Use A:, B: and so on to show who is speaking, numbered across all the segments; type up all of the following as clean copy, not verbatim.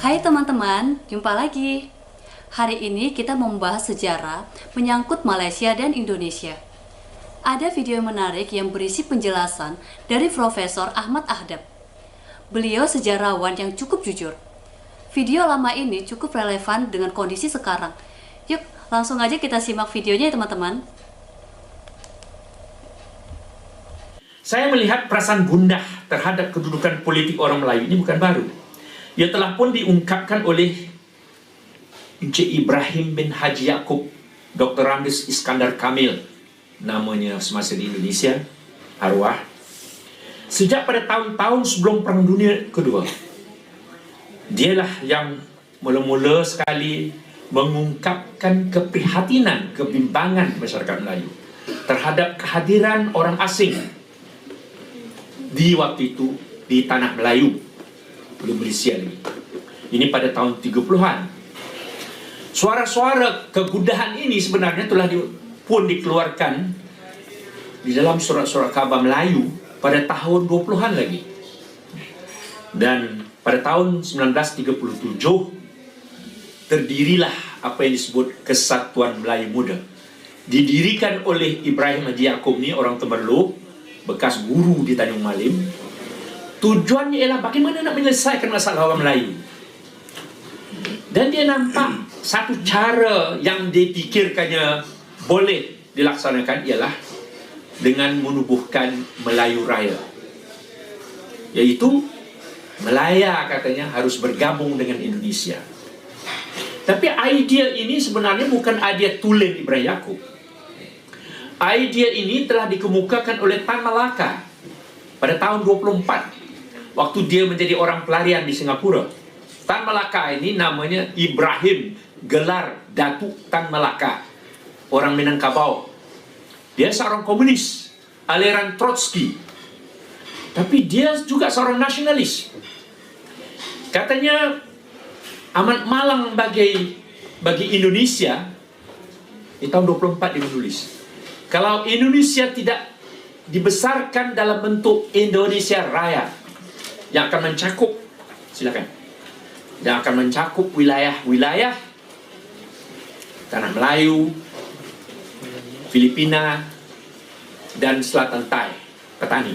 A: Hai teman-teman, jumpa lagi. Hari ini kita membahas sejarah menyangkut Malaysia dan Indonesia. Ada video menarik yang berisi penjelasan dari Profesor Ahmad Ahdam. Beliau sejarawan yang cukup jujur. Video lama ini cukup relevan dengan kondisi sekarang. Yuk, langsung aja kita simak videonya ya teman-teman.
B: Saya melihat perasaan gundah terhadap kedudukan politik orang Melayu ini bukan baru. Ia telah pun diungkapkan oleh Encik Ibrahim bin Haji Yaakob, Dr. Ramlis Iskandar Kamil, namanya semasa di Indonesia, arwah. Sejak pada tahun-tahun sebelum Perang Dunia Kedua, dialah yang mula-mula sekali mengungkapkan keprihatinan, kebimbangan masyarakat Melayu terhadap kehadiran orang asing di waktu itu di tanah Melayu, belum Malaysia lagi. Ini pada tahun 30-an. Suara-suara kegundahan ini sebenarnya telah pun dikeluarkan di dalam surat-surat khabar Melayu pada tahun 20-an lagi. Dan pada tahun 1937 terdirilah apa yang disebut Kesatuan Melayu Muda. Didirikan oleh Ibrahim Haji Yaakob ni, orang Temerloh, bekas guru di Tanjung Malim. Tujuannya ialah bagaimana nak menyelesaikan masalah orang Melayu. Dan dia nampak satu cara yang dipikirkannya boleh dilaksanakan ialah dengan menubuhkan Melayu Raya. Iaitu Melaya katanya harus bergabung dengan Indonesia. Tapi idea ini sebenarnya bukan idea tulen Ibrahim Yaakob. Idea ini telah dikemukakan oleh Tan Malaka pada tahun 24 waktu dia menjadi orang pelarian di Singapura. Tan Malaka ini namanya Ibrahim, gelar Datuk Tan Malaka, orang Minangkabau. Dia seorang komunis aliran Trotsky, tapi dia juga seorang nasionalis. Katanya amat malang bagi Indonesia. Di tahun 24 dia menulis, kalau Indonesia tidak dibesarkan dalam bentuk Indonesia Raya yang akan mencakup, silakan, yang akan mencakup wilayah-wilayah tanah Melayu, Filipina, dan Selatan Thai, petani.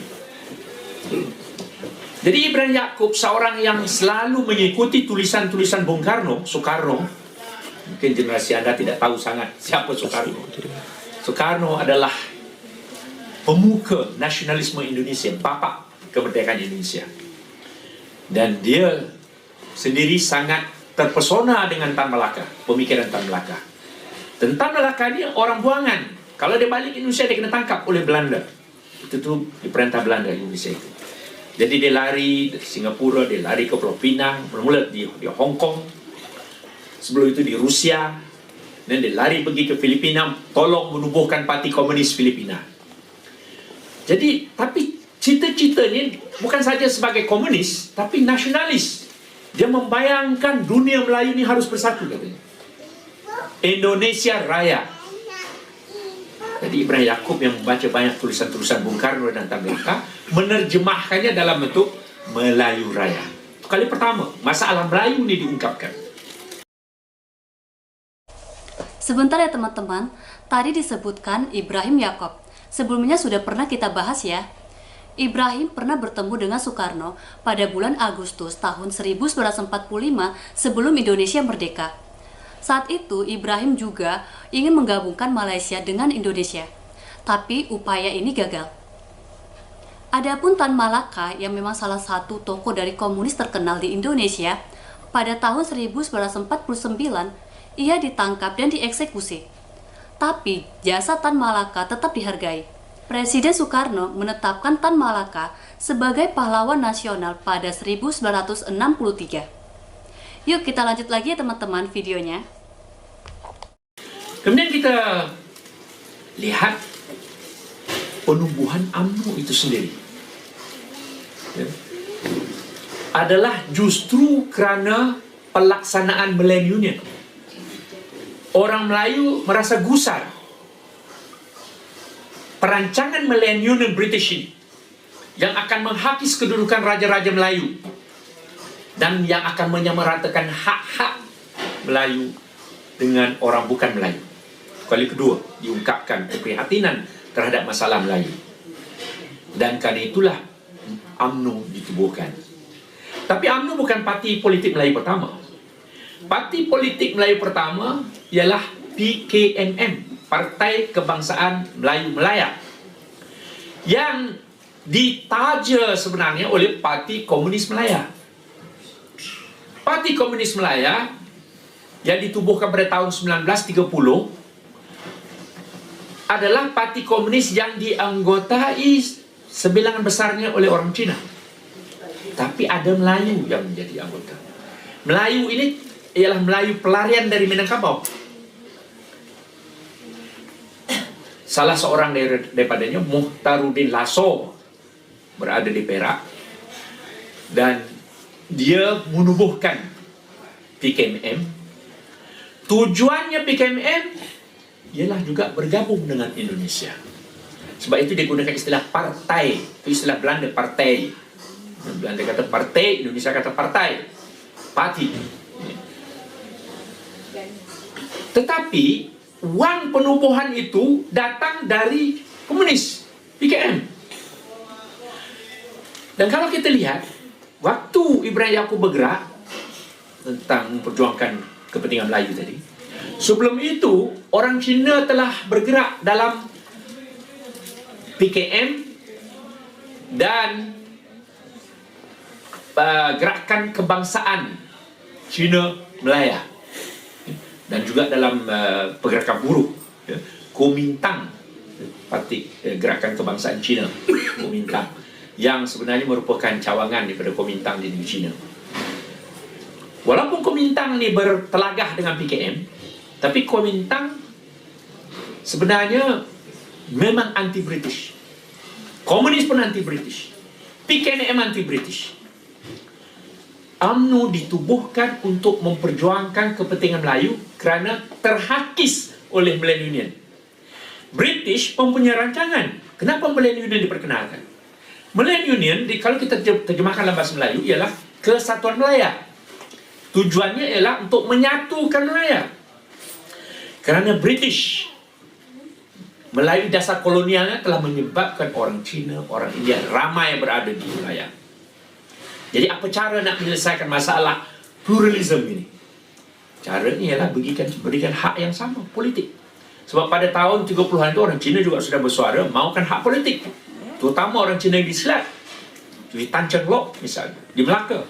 B: Jadi Ibrahim Yaakob seorang yang selalu mengikuti tulisan-tulisan Bung Karno, Soekarno. Mungkin generasi Anda tidak tahu sangat siapa Soekarno. Soekarno adalah pemuka nasionalisme Indonesia, bapak kemerdekaan Indonesia. Dan dia sendiri sangat terpesona dengan Tan Malaka, pemikiran Tan Malaka. Dan Tan Malaka ini orang buangan. Kalau dia balik Indonesia, dia kena tangkap oleh Belanda. Itu tuh diperintah Belanda Indonesia itu. Jadi dia lari dari Singapura, dia lari ke Pulau Pinang, bermula di Hong Kong. Sebelum itu di Rusia. Dan dia lari pergi ke Filipina, tolong menubuhkan Parti Komunis Filipina. Jadi, tapi cita-citanya bukan saja sebagai komunis, tapi nasionalis. Dia membayangkan dunia Melayu ini harus bersatu, katanya. Indonesia Raya. Jadi Ibrahim Yaakob yang membaca banyak tulisan-tulisan Bung Karno dan Tan Malaka, menerjemahkannya dalam bentuk Melayu Raya. Kali pertama, masalah Melayu ini diungkapkan.
A: Sebentar ya teman-teman, tadi disebutkan Ibrahim Yaakob. Sebelumnya sudah pernah kita bahas ya. Ibrahim pernah bertemu dengan Soekarno pada bulan Agustus tahun 1945 sebelum Indonesia merdeka. Saat itu Ibrahim juga ingin menggabungkan Malaysia dengan Indonesia, tapi upaya ini gagal. Adapun Tan Malaka yang memang salah satu tokoh dari komunis terkenal di Indonesia, pada tahun 1949 ia ditangkap dan dieksekusi. Tapi jasa Tan Malaka tetap dihargai. Presiden Soekarno menetapkan Tan Malaka sebagai pahlawan nasional pada 1963. Yuk kita lanjut lagi ya teman-teman videonya.
B: Kemudian kita lihat penumbuhan UMNO itu sendiri. Ya. Adalah justru kerana pelaksanaan mileniumnya. Orang Melayu merasa gusar. Perancangan milenium British yang akan menghapis kedudukan raja-raja Melayu dan yang akan menyamaratakan hak-hak Melayu dengan orang bukan Melayu. Kali kedua, diungkapkan keprihatinan terhadap masalah Melayu. Dan kerana itulah UMNO ditubuhkan. Tapi UMNO bukan parti politik Melayu pertama. Parti politik Melayu pertama ialah PKMM, Partai Kebangsaan Melayu Melaya, yang ditaja sebenarnya oleh Parti Komunis Melaya. Parti Komunis Melaya yang ditubuhkan pada tahun 1930 adalah parti komunis yang dianggotai sebilangan besarnya oleh orang Cina. Tapi ada Melayu yang menjadi anggota. Melayu ini ialah Melayu pelarian dari Minangkabau. Salah seorang daripadanya, Muhtaruddin Lasso, berada di Perak. Dan dia menubuhkan PKMM. Tujuannya PKMM ialah juga bergabung dengan Indonesia. Sebab itu dia gunakan istilah partai. Itu istilah Belanda, partai. Belanda kata partai, Indonesia kata partai. Parti. Tetapi wang penubuhan itu datang dari komunis, PKM. Dan kalau kita lihat, waktu Ibrahim Yaakob bergerak tentang memperjuangkan kepentingan Melayu tadi, sebelum itu orang Cina telah bergerak dalam PKM dan gerakan kebangsaan Cina Melaya, dan juga dalam pergerakan buruh, Kuomintang, parti gerakan kebangsaan Cina, Kuomintang, yang sebenarnya merupakan cawangan daripada Kuomintang di negeri Cina. Walaupun Kuomintang ni bertelagah dengan PKM, tapi Kuomintang sebenarnya memang anti-British. Komunis pun anti-British. PKM anti-British. UMNO ditubuhkan untuk memperjuangkan kepentingan Melayu kerana terhakis oleh Millennium Union. British mempunyai rancangan. Kenapa Millennium Union diperkenalkan? Millennium Union, kalau kita terjemahkan dalam bahasa Melayu, ialah Kesatuan Melaya. Tujuannya ialah untuk menyatukan Melaya. Kerana British melalui dasar kolonialnya telah menyebabkan orang Cina, orang India ramai berada di Melaya. Jadi apa cara nak menyelesaikan masalah pluralisme ini? Caranya ialah berikan hak yang sama, politik. Sebab pada tahun 30-an itu orang Cina juga sudah bersuara mahukan hak politik. Terutama orang Cina di Selat, di Tanjung Lok misalnya, di Melaka.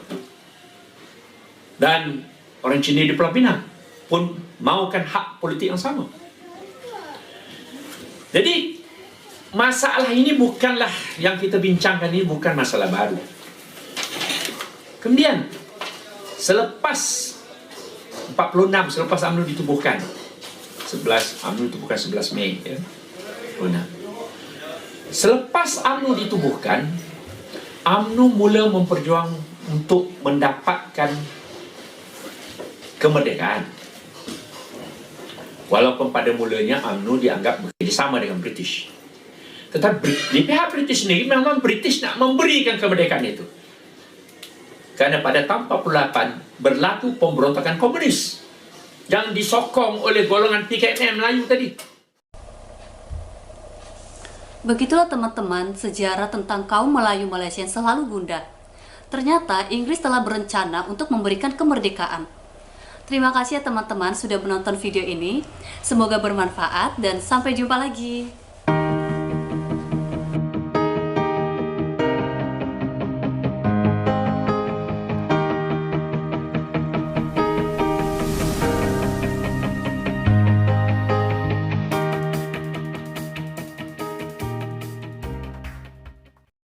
B: Dan orang Cina di Pulau Pinang pun mahukan hak politik yang sama. Jadi masalah ini bukanlah yang kita bincangkan, ini bukan masalah baru. Kemudian selepas 46, selepas UMNO ditubuhkan, UMNO ditubuhkan 11 Mei ya. Selepas UMNO ditubuhkan, UMNO mula memperjuang untuk mendapatkan kemerdekaan. Walaupun pada mulanya UMNO dianggap bekerjasama dengan British. Tetapi di pihak British sendiri memang British nak memberikan kemerdekaan itu. Kerana pada tahun 48 berlaku pemberontakan komunis yang disokong oleh golongan PKM Melayu tadi.
A: Begitulah teman-teman sejarah tentang kaum Melayu Malaysia yang selalu gundah. Ternyata Inggris telah berencana untuk memberikan kemerdekaan. Terima kasih ya teman-teman sudah menonton video ini. Semoga bermanfaat dan sampai jumpa lagi.